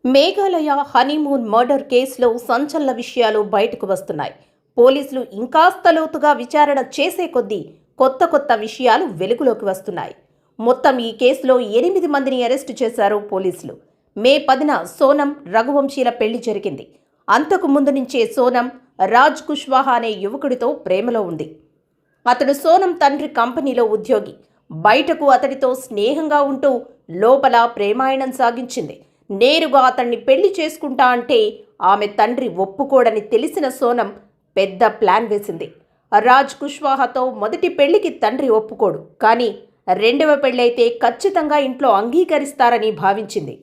Meghalaya honeymoon murder కేసులో సంచలన విషయాలు బయటకు వస్తున్నాయి. పోలీసులు ఇంకాస్త లోతుగా విచారణ చేసే కొద్దీ కొత్త విషయాలు వెలుగులోకి వస్తున్నాయి. మొత్తం ఈ కేసులో 8 మందిని అరెస్టు చేశారు పోలీసులు. మే 10న సోనం రఘువంశీల పెళ్లి జరిగింది. అంతకు ముందు నుంచే సోనం రాజ్ కుష్వాహా అనే యువకుడితో ప్రేమలో ఉంది. అతడు సోనం తండ్రి కంపెనీలో ఉద్యోగి. బయటకు అతడితో స్నేహంగా ఉంటూ లోపల ప్రేమాయణం సాగించింది. నేరుగా అతన్ని పెళ్లి చేసుకుంటా అంటే ఆమె తండ్రి ఒప్పుకోడని తెలిసిన సోనం పెద్ద ప్లాన్ వేసింది. రాజ్ కుష్వాహాతో మొదటి పెళ్లికి తండ్రి ఒప్పుకోడు, కానీ రెండవ పెళ్లైతే ఖచ్చితంగా ఇంట్లో అంగీకరిస్తారని భావించింది.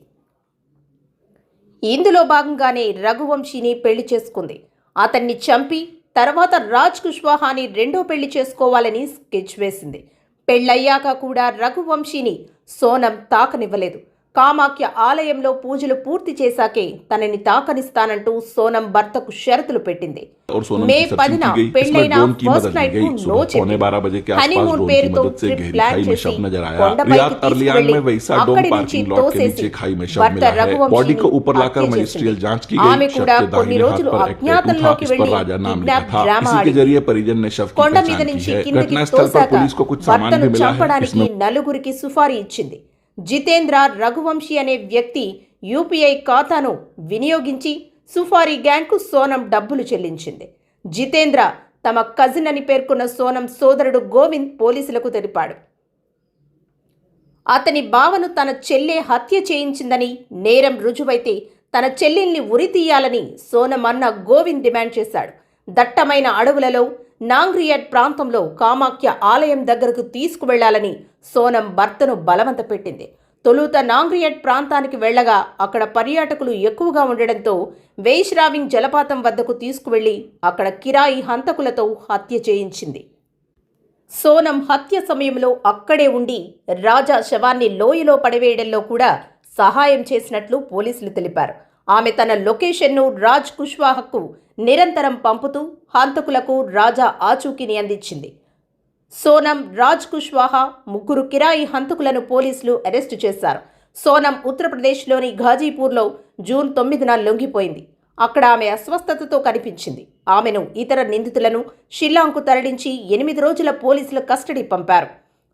ఇందులో భాగంగానే రఘువంశీని పెళ్లి చేసుకుంది. అతన్ని చంపి తర్వాత రాజ్ కుష్వాహాని రెండో పెళ్లి చేసుకోవాలని స్కెచ్ వేసింది. పెళ్లయ్యాక కూడా రఘువంశీని సోనం తాకనివ్వలేదు. కామాఖ్య ఆలయంలో పూజలు పూర్తి చేశాకే తనని తాకనిస్తానంటూ సోనం భర్తకు షరతులు పెట్టింది. మే 10న పెళ్లైన ఫస్ట్ నైట్ కు నో చెప్పి హనీమూన్ పేరుతో ట్రిప్ ప్లాన్ చేసి కొండపైకి తీసుకువెళ్లి అక్కడి నుంచి తోసేసి భర్త రఘువంశీని ఆమె కూడా కొన్ని రోజులు అజ్ఞాతంలోకి వెళ్లి కిడ్నాప్ డ్రామా ఆడింది. కొండ మీద నుంచి కిందకి తోసాక భర్తను చంపడానికి నలుగురికి సుపారీ ఇచ్చింది. జితేంద్ర రఘువంశీ అనే వ్యక్తి యూపీఐ ఖాతాను వినియోగించి సుపారీ గ్యాంగ్కు సోనం డబ్బులు చెల్లించింది. జితేంద్ర తమ కజిన్ అని పేర్కొన్న సోనం సోదరుడు గోవింద్ పోలీసులకు తెలిపాడు. అతని బావను తన చెల్లె హత్య చేయించిందని, నేరం రుజువైతే తన చెల్లెల్ని ఉరితీయాలని సోనం అన్న గోవింద్ డిమాండ్ చేశాడు. దట్టమైన అడవులలో నాంగ్రియాడ్ ప్రాంతంలో కామాఖ్య ఆలయం దగ్గరకు తీసుకువెళ్లాలని సోనం భర్తను బలవంత పెట్టింది. తొలుత నాంగ్రియాడ్ ప్రాంతానికి వెళ్లగా అక్కడ పర్యాటకులు ఎక్కువగా ఉండడంతో వైష్రావింగ్ జలపాతం వద్దకు తీసుకువెళ్లి అక్కడ కిరాయి హంతకులతో హత్య చేయించింది. సోనం హత్య సమయంలో అక్కడే ఉండి రాజా శవాన్ని లోయలో పడవేయడంలో కూడా సహాయం చేసినట్లు పోలీసులు తెలిపారు. ఆమె తన లొకేషన్ను రాజ్ కుష్వాహాకు నిరంతరం పంపుతూ హంతకులకు రాజా ఆచూకీని అందించింది. సోనం, రాజ్ కుష్వాహా ముగ్గురు కిరాయి హంతకులను పోలీసులు అరెస్టు చేశారు. సోనం ఉత్తరప్రదేశ్లోని ఘాజీపూర్లో జూన్ 9న లొంగిపోయింది. అక్కడ ఆమె అస్వస్థతతో కనిపించింది. ఆమెను ఇతర నిందితులను షిల్లాంగ్కు తరలించి 8 రోజుల పోలీసుల కస్టడీ పంపారు.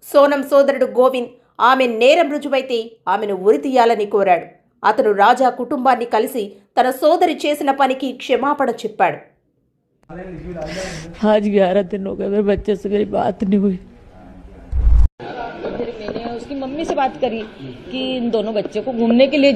సోనం సోదరుడు గోవింద్ ఆమె నేరం రుజువైతే ఆమెను ఉరితీయాలని కోరాడు. అతను రాజా కుటుంబాన్ని కలిసి తన సోదరి చేసిన పనికి క్షమాపణ చెప్పాడు. आज 11 दिन हो गए, मेरे बच्चे से मेरी बात नहीं हुई। मैंने उसकी मम्मी से बात करी कि इन दोनों बच्चे को घूमने के लिए